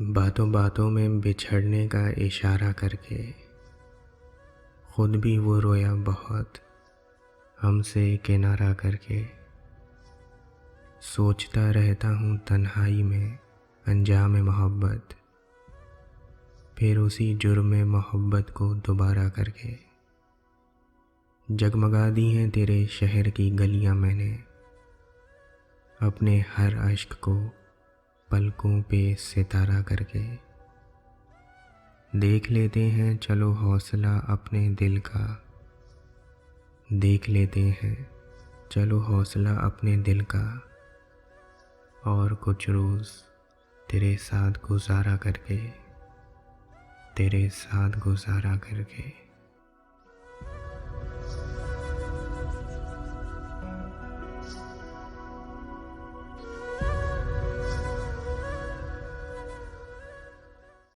बातों बातों में बिछड़ने का इशारा करके खुद भी वो रोया बहुत, हमसे किनारा करके। सोचता रहता हूँ तन्हाई में अंजाम मोहब्बत, फिर उसी जुर्म मोहब्बत को दोबारा करके। जगमगा दी हैं तेरे शहर की गलियां मैंने, अपने हर अश्क को पलकों पे सितारा करके। देख लेते हैं चलो हौसला अपने दिल का, देख लेते हैं चलो हौसला अपने दिल का, और कुछ रोज़ तेरे साथ गुजारा करके, तेरे साथ गुजारा करके।